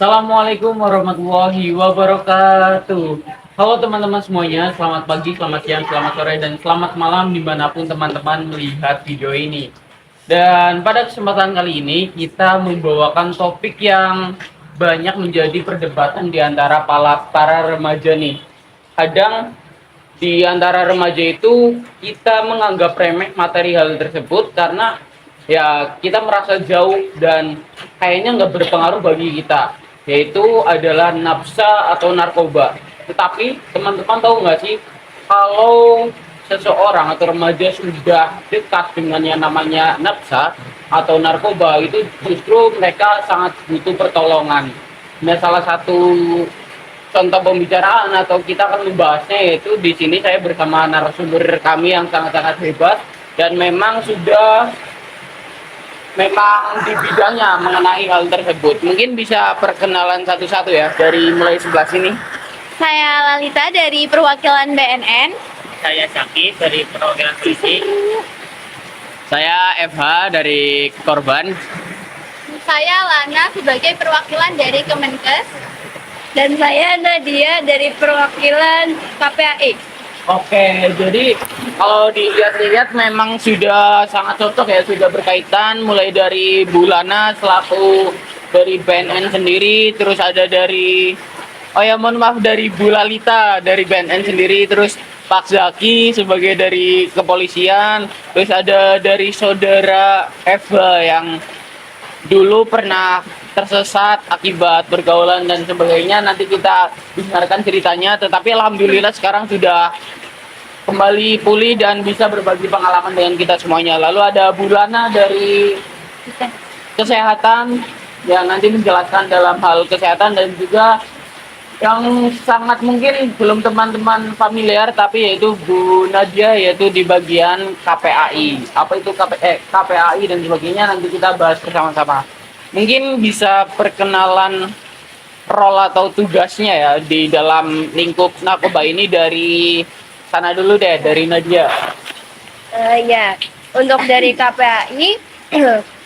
Assalamualaikum warahmatullahi wabarakatuh. Halo teman-teman semuanya, selamat pagi, selamat siang, selamat sore, dan selamat malam dimanapun teman-teman melihat video ini. Dan pada kesempatan kali ini kita membawakan topik yang banyak menjadi perdebatan di antara para remaja nih. Kadang di antara remaja itu kita menganggap remeh materi hal tersebut karena ya kita merasa jauh dan kayaknya nggak berpengaruh bagi kita, yaitu adalah nafsa atau narkoba. Tetapi teman-teman tahu nggak sih, kalau seseorang atau remaja sudah dekat dengan yang namanya nafsa atau narkoba, itu justru mereka sangat butuh pertolongan. Nah, salah satu contoh pembicaraan atau kita akan membahasnya, yaitu di sini saya bersama narasumber kami yang sangat-sangat hebat dan memang di bidangnya mengenai hal tersebut. Mungkin bisa perkenalan satu-satu ya, dari mulai sebelah sini. Saya Lalita dari perwakilan BNN. Saya Syakif dari perwakilan polisi. Saya FH dari korban. Saya Lana sebagai perwakilan dari Kemenkes. Dan saya Nadia dari perwakilan KPAI. Oke, jadi kalau dilihat-lihat memang sudah sangat cocok ya, sudah berkaitan mulai dari Bu Lana selaku dari BNN sendiri, terus ada dari mohon maaf, dari Bu Lalita dari BNN sendiri, terus Pak Zaki sebagai dari kepolisian, terus ada dari saudara Eva yang dulu pernah tersesat akibat bergaulan dan sebagainya. Nanti kita dengarkan ceritanya, tetapi alhamdulillah sekarang sudah kembali pulih dan bisa berbagi pengalaman dengan kita semuanya. Lalu ada Bu Lana dari kesehatan yang nanti menjelaskan dalam hal kesehatan, dan juga yang sangat mungkin belum teman-teman familiar, tapi yaitu Bu Nadia, yaitu di bagian KPAI. Apa itu KPAI dan sebagainya, nanti kita bahas bersama-sama. Mungkin bisa perkenalan role atau tugasnya ya di dalam lingkup narkoba ini, dari sana dulu deh, dari Nadia. Ya, untuk dari KPAI,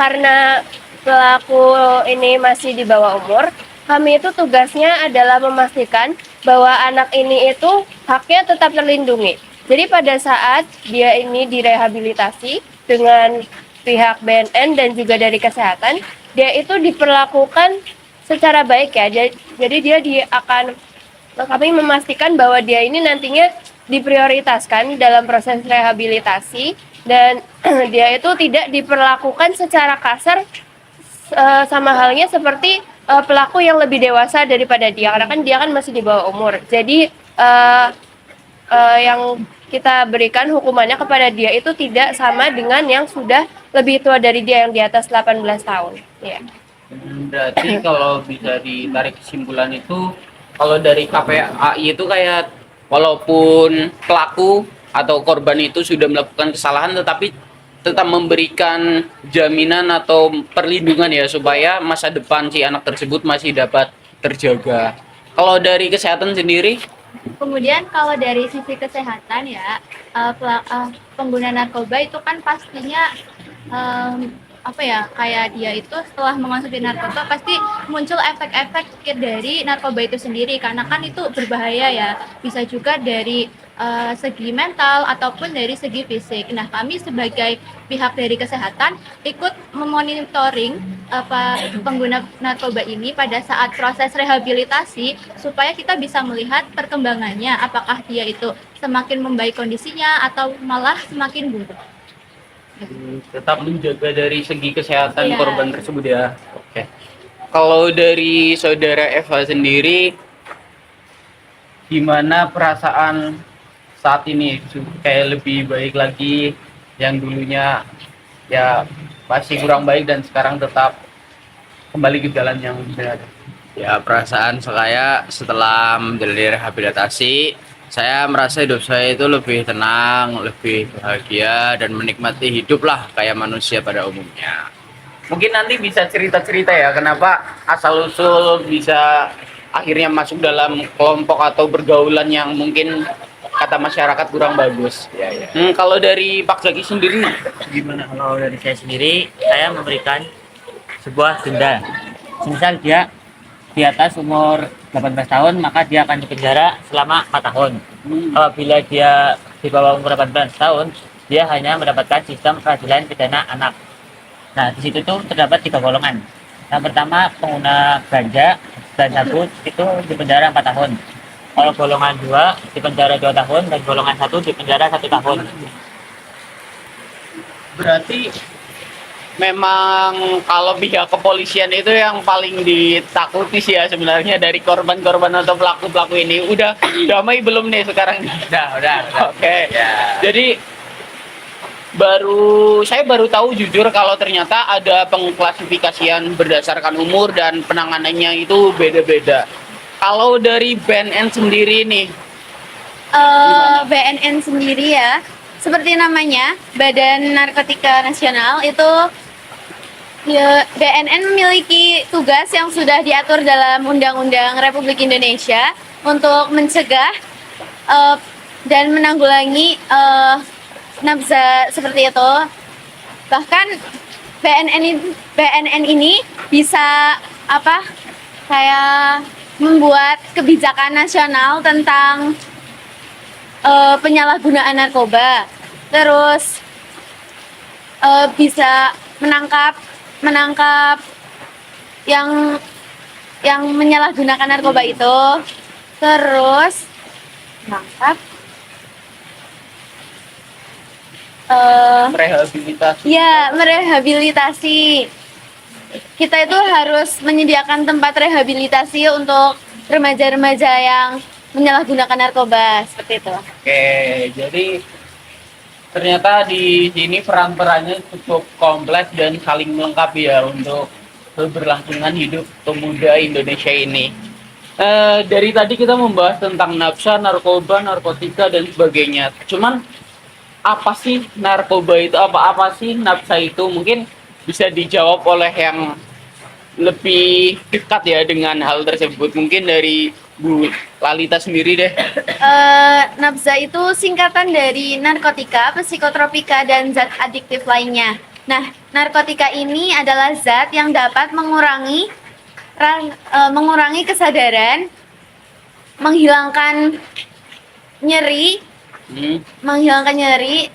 karena pelaku ini masih di bawah umur, kami itu tugasnya adalah memastikan bahwa anak ini itu haknya tetap terlindungi. Jadi pada saat dia ini direhabilitasi dengan pihak BNN dan juga dari kesehatan, dia itu diperlakukan secara baik ya. Jadi kami memastikan bahwa dia ini nantinya diprioritaskan dalam proses rehabilitasi, dan dia itu tidak diperlakukan secara kasar, sama halnya seperti pelaku yang lebih dewasa daripada dia, karena kan dia kan masih di bawah umur. Jadi yang kita berikan hukumannya kepada dia itu tidak sama dengan yang sudah lebih tua dari dia, yang di atas 18 tahun. Ya. Berarti kalau bisa ditarik kesimpulan itu, kalau dari KPAI itu kayak walaupun pelaku atau korban itu sudah melakukan kesalahan, tetapi tetap memberikan jaminan atau perlindungan ya, supaya masa depan si anak tersebut masih dapat terjaga. Kalau dari kesehatan sendiri? Kemudian kalau dari sisi kesehatan ya, pengguna narkoba itu kan pastinya kayak dia itu setelah mengonsumsi narkoba pasti muncul efek-efek dari narkoba itu sendiri, karena kan itu berbahaya ya, bisa juga dari segi mental ataupun dari segi fisik. Nah, kami sebagai pihak dari kesehatan ikut memonitoring pengguna narkoba ini pada saat proses rehabilitasi, supaya kita bisa melihat perkembangannya, apakah dia itu semakin membaik kondisinya atau malah semakin buruk. Tetap menjaga dari segi kesehatan Iya. korban tersebut ya. Oke. Kalau dari saudara Eva sendiri, gimana perasaan saat ini? Kayak lebih baik lagi, yang dulunya ya masih kurang baik dan sekarang tetap kembali ke jalan yang benar. Ya, perasaan saya setelah menjalani rehabilitasi, saya merasa hidup saya itu lebih tenang, lebih bahagia, dan menikmati hidup lah kayak manusia pada umumnya. Mungkin nanti bisa cerita-cerita ya, kenapa asal-usul bisa akhirnya masuk dalam kelompok atau bergaulan yang mungkin kata masyarakat kurang bagus. Ya. Kalau dari Pak Zaki sendiri gimana? Kalau dari saya sendiri, saya memberikan sebuah denda. Misal dia di atas umur 18 tahun maka dia akan dipenjara selama 4 tahun. Apabila dia di bawah umur 18 tahun, dia hanya mendapatkan sistem peradilan pidana anak. Nah, di situ tuh terdapat 3 golongan. Yang pertama pengguna ganja dan sabu itu dipenjara 4 tahun. Kalau golongan 2 dipenjara 2 tahun dan golongan 1 dipenjara 1 tahun. Berarti memang kalau pihak kepolisian itu yang paling ditakuti sih ya sebenarnya dari korban-korban atau pelaku-pelaku ini. Udah damai belum nih sekarang? Udah. Oke. Ya. Jadi saya baru tahu jujur kalau ternyata ada pengklasifikasian berdasarkan umur dan penanganannya itu beda-beda. Kalau dari BNN sendiri nih, BNN sendiri ya, seperti namanya, Badan Narkotika Nasional itu ya, BNN memiliki tugas yang sudah diatur dalam Undang-Undang Republik Indonesia untuk mencegah dan menanggulangi nafsa seperti itu. Bahkan BNN ini bisa kayak membuat kebijakan nasional tentang penyalahgunaan narkoba, terus bisa menangkap yang menyalahgunakan narkoba itu, terus menangkap rehabilitasi. ya merehabilitasi. Kita itu harus menyediakan tempat rehabilitasi untuk remaja-remaja yang menyalahgunakan narkoba seperti itu. Oke, jadi ternyata di sini peran-perannya cukup kompleks dan saling melengkapi ya untuk keberlangsungan hidup pemuda Indonesia ini. Dari tadi kita membahas tentang nafsa, narkoba, narkotika dan sebagainya. Cuman apa sih narkoba itu? Apa sih nafsa itu? Mungkin bisa dijawab oleh yang lebih dekat ya dengan hal tersebut. Mungkin dari Bu Lalita sendiri deh. Nafsa itu singkatan dari narkotika, psikotropika, dan zat adiktif lainnya. Nah, narkotika ini adalah zat yang dapat mengurangi kesadaran, menghilangkan nyeri,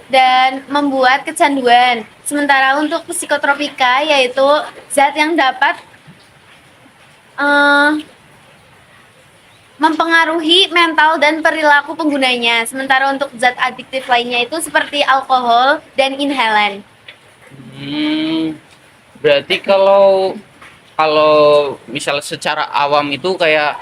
dan membuat kecanduan. Sementara untuk psikotropika yaitu zat yang dapat mempengaruhi mental dan perilaku penggunanya. Sementara untuk zat adiktif lainnya itu seperti alkohol dan inhalan. Berarti kalau misal secara awam itu kayak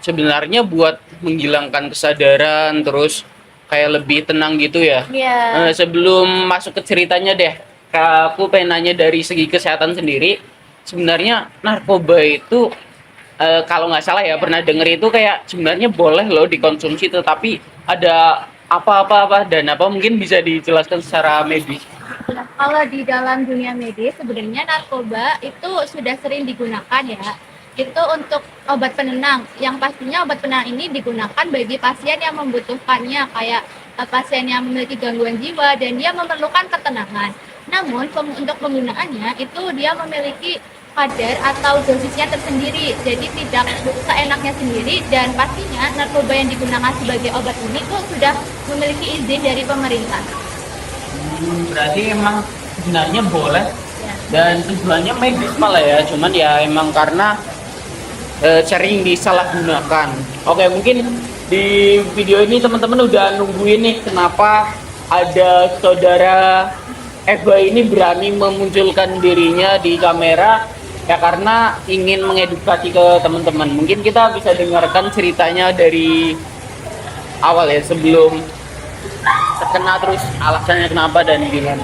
sebenarnya buat menghilangkan kesadaran terus kayak lebih tenang gitu ya. Iya. Sebelum masuk ke ceritanya deh, aku pengen nanya dari segi kesehatan sendiri. Sebenarnya narkoba itu kalau nggak salah ya pernah denger itu kayak sebenarnya boleh loh dikonsumsi, tetapi ada apa dan apa mungkin bisa dijelaskan secara medis. Nah, kalau di dalam dunia medis sebenarnya narkoba itu sudah sering digunakan ya. Itu untuk obat penenang. Yang pastinya obat penenang ini digunakan bagi pasien yang membutuhkannya, kayak pasien yang memiliki gangguan jiwa dan dia memerlukan ketenangan. Namun untuk penggunaannya itu dia memiliki kadar atau dosisnya tersendiri, jadi tidak seenaknya sendiri, dan pastinya narkoba yang digunakan sebagai obat ini tuh sudah memiliki izin dari pemerintah. Berarti emang sebenarnya boleh Ya. dan tujuannya medis malah ya, cuman ya emang karena sering disalahgunakan. Oke, mungkin di video ini teman-teman udah nungguin nih kenapa ada saudara Eva ini berani memunculkan dirinya di kamera, ya karena ingin mengedukasi ke teman-teman. Mungkin kita bisa dengarkan ceritanya dari awal ya, sebelum terkena, terus alasannya kenapa dan gimana.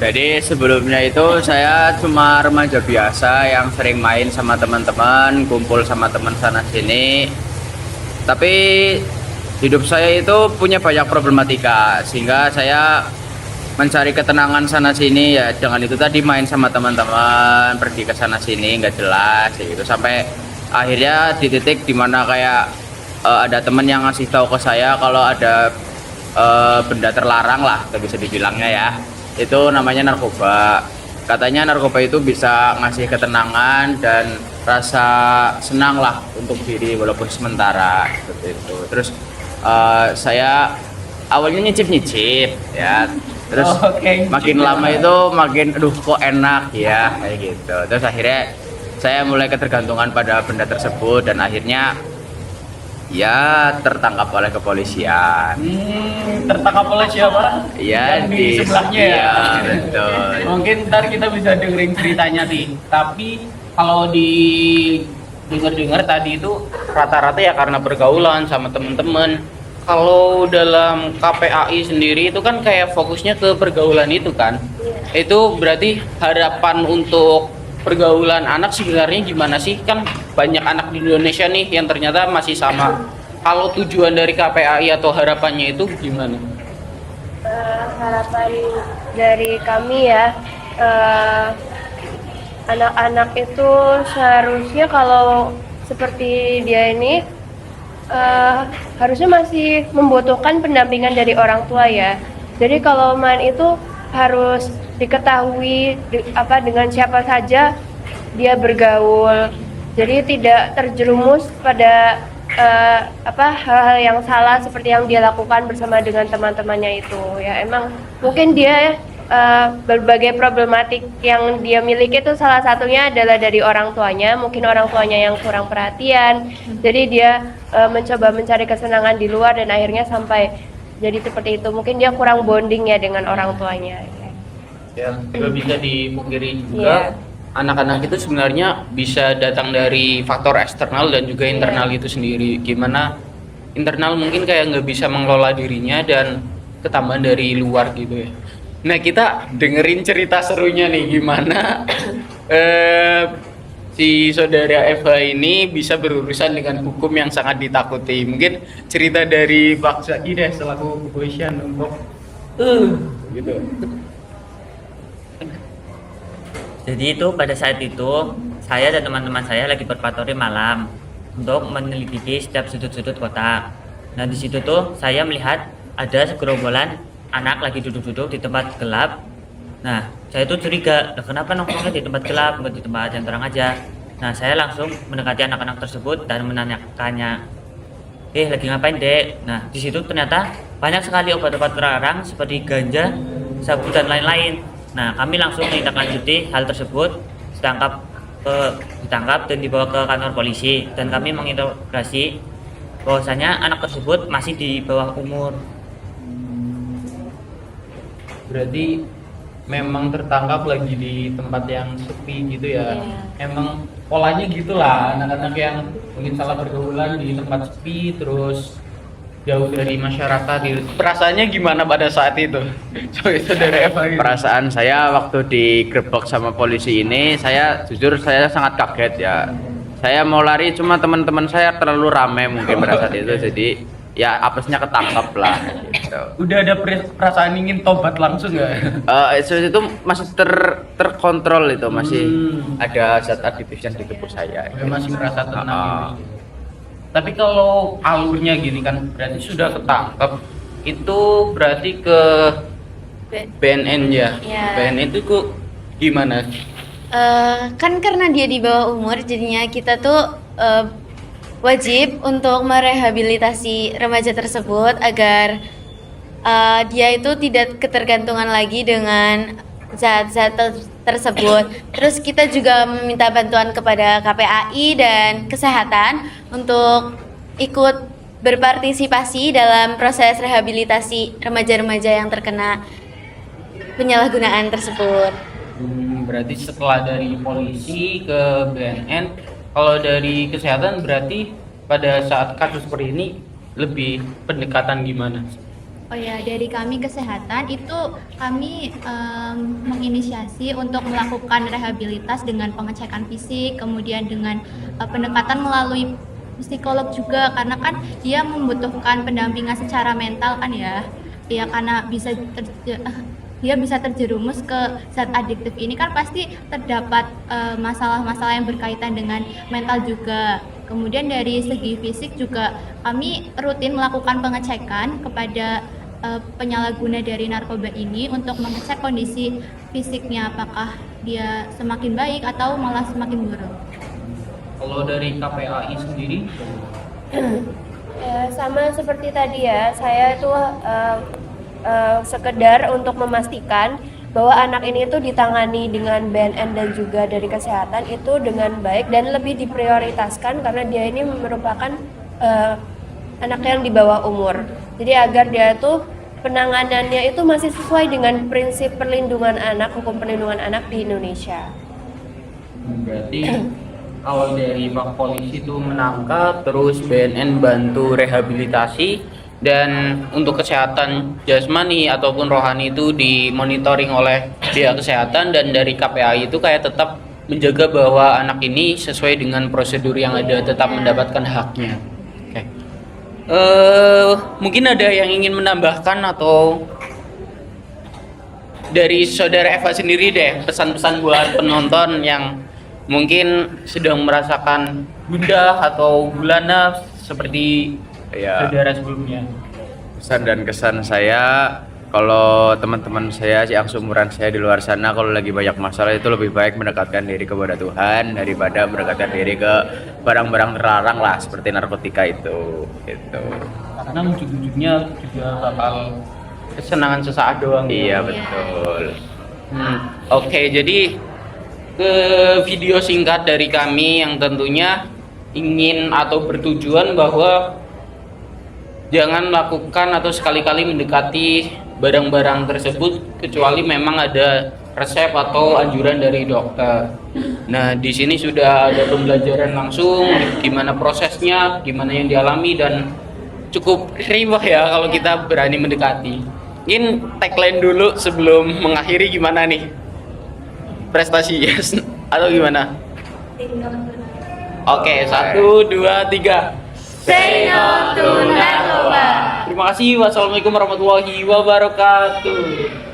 Jadi sebelumnya itu saya cuma remaja biasa yang sering main sama teman-teman, kumpul sama teman sana sini. Tapi hidup saya itu punya banyak problematika, sehingga saya mencari ketenangan sana sini ya dengan itu tadi, main sama teman-teman, pergi ke sana sini nggak jelas gitu, sampai akhirnya di titik dimana kayak ada teman yang ngasih tahu ke saya kalau ada benda terlarang lah, bisa dibilangnya ya, itu namanya narkoba. katanya narkoba itu bisa ngasih ketenangan dan rasa senang lah untuk diri walaupun sementara seperti itu. Terus saya awalnya nyicip ya, terus makin lama itu makin aduh kok enak ya kayak gitu. Terus akhirnya saya mulai ketergantungan pada benda tersebut dan akhirnya ya tertangkap oleh kepolisian. Tertangkap oleh siapa? Ya Yang di sebelahnya ya. Iya, betul. Mungkin ntar kita bisa dengerin ceritanya nih. Tapi kalau di dengar-dengar tadi itu rata-rata ya karena pergaulan sama temen-temen. Kalau dalam KPAI sendiri itu kan kayak fokusnya ke pergaulan itu kan. Itu berarti harapan untuk pergaulan anak sebenarnya gimana sih? Kan banyak anak di Indonesia nih yang ternyata masih sama. Kalau tujuan dari KPAI atau harapannya itu gimana? Harapan dari kami ya, anak-anak itu seharusnya kalau seperti dia ini harusnya masih membutuhkan pendampingan dari orang tua ya. Jadi kalau main itu harus diketahui dengan siapa saja dia bergaul. Jadi tidak terjerumus pada hal-hal yang salah seperti yang dia lakukan bersama dengan teman-temannya itu. Ya emang mungkin dia berbagai problematik yang dia miliki itu salah satunya adalah dari orang tuanya. Mungkin orang tuanya yang kurang perhatian. Jadi dia mencoba mencari kesenangan di luar dan akhirnya sampai jadi seperti itu. Mungkin dia kurang bonding ya dengan orang tuanya. Ya, juga bisa dipungkiri juga anak-anak itu sebenarnya bisa datang dari faktor eksternal dan juga internal itu sendiri. Gimana internal mungkin kayak nggak bisa mengelola dirinya dan ketambahan dari luar gitu ya. Nah kita dengerin cerita serunya nih gimana si saudara FH ini bisa berurusan dengan hukum yang sangat ditakuti. Mungkin cerita dari Pak Zaki deh selaku kepolisian untuk gitu. Jadi itu pada saat itu saya dan teman-teman saya lagi berpatroli malam untuk menyelidiki setiap sudut-sudut kota. Nah di situ tuh saya melihat ada segerombolan anak lagi duduk-duduk di tempat gelap. Nah saya tuh curiga, kenapa nongkrongnya di tempat gelap, bukan di tempat yang terang aja. Nah saya langsung mendekati anak-anak tersebut dan menanyakannya, lagi ngapain dek? Nah di situ ternyata banyak sekali obat-obat terlarang seperti ganja, sabu dan lain-lain. Nah, kami langsung menindaklanjuti hal tersebut, ditangkap dan dibawa ke kantor polisi dan kami menginterogasi bahwasanya anak tersebut masih di bawah umur. Berarti memang tertangkap lagi di tempat yang sepi gitu ya. Emang polanya gitulah anak-anak yang mungkin salah pergaulan di tempat sepi terus jauh dari masyarakat gitu. Perasaannya gimana pada saat itu? So itu dari Eva gitu. Perasaan saya waktu digerebek sama polisi ini, saya jujur saya sangat kaget ya. Saya mau lari cuma teman-teman saya terlalu ramai mungkin pada saat itu, jadi ya apesnya ketangkap lah gitu. Udah ada perasaan ingin tobat langsung nggak? Itu masih terkontrol itu, masih ada zat adiktif yang di tubuh saya. Masih merasa tenang gitu. Tapi kalau alurnya gini kan berarti sudah ketangkep, itu berarti ke BNN ya. BNN itu kok gimana? Kan karena dia di bawah umur, jadinya kita tuh wajib untuk merehabilitasi remaja tersebut agar dia itu tidak ketergantungan lagi dengan zat-zat tersebut. Terus kita juga meminta bantuan kepada KPAI dan kesehatan untuk ikut berpartisipasi dalam proses rehabilitasi remaja-remaja yang terkena penyalahgunaan tersebut. Berarti setelah dari polisi ke BNN, kalau dari kesehatan berarti pada saat kasus seperti ini lebih pendekatan gimana? Oh ya, dari kami kesehatan itu kami menginisiasi untuk melakukan rehabilitas dengan pengecekan fisik, kemudian dengan pendekatan melalui psikolog juga, karena kan dia membutuhkan pendampingan secara mental kan ya. Ya karena dia bisa terjerumus ke zat adiktif ini kan pasti terdapat masalah-masalah yang berkaitan dengan mental juga. Kemudian dari segi fisik juga kami rutin melakukan pengecekan kepada penyalahguna dari narkoba ini untuk mengecek kondisi fisiknya apakah dia semakin baik atau malah semakin buruk. Kalau dari KPAI sendiri, Ya, sama seperti tadi ya, saya itu sekedar untuk memastikan bahwa anak ini itu ditangani dengan BNN dan juga dari kesehatan itu dengan baik dan lebih diprioritaskan karena dia ini merupakan anak yang di bawah umur. Jadi agar dia itu penanganannya itu masih sesuai dengan prinsip perlindungan anak, hukum perlindungan anak di Indonesia. berarti kalau dari Pak Polisi itu menangkap, terus BNN bantu rehabilitasi, dan untuk kesehatan jasmani ataupun rohani itu dimonitoring oleh pihak kesehatan, dan dari KPAI itu kayak tetap menjaga bahwa anak ini sesuai dengan prosedur yang ada, tetap mendapatkan haknya. Oke. Mungkin ada yang ingin menambahkan atau dari saudara Eva sendiri deh, pesan-pesan buat penonton yang mungkin sedang merasakan gundah atau gulana seperti Ya, saudara sebelumnya. pesan dan kesan saya, kalau teman-teman saya yang seumuran saya di luar sana kalau lagi banyak masalah itu lebih baik mendekatkan diri kepada Tuhan daripada mendekatkan diri ke barang-barang terlarang lah seperti narkotika itu gitu. Karena ujung-ujungnya juga bakal kesenangan sesaat doang. Iya betul. Oke, jadi ke video singkat dari kami yang tentunya ingin atau bertujuan bahwa jangan melakukan atau sekali-kali mendekati barang-barang tersebut kecuali memang ada resep atau anjuran dari dokter. Nah, di sini sudah ada pembelajaran langsung gimana prosesnya, gimana yang dialami, dan cukup riwah ya kalau kita berani mendekati. Mungkin tagline dulu sebelum mengakhiri, gimana nih? Prestasi yes atau gimana? Oke, 1, 2, 3. Say no to narkoba. Terima kasih. Wassalamualaikum warahmatullahi wabarakatuh.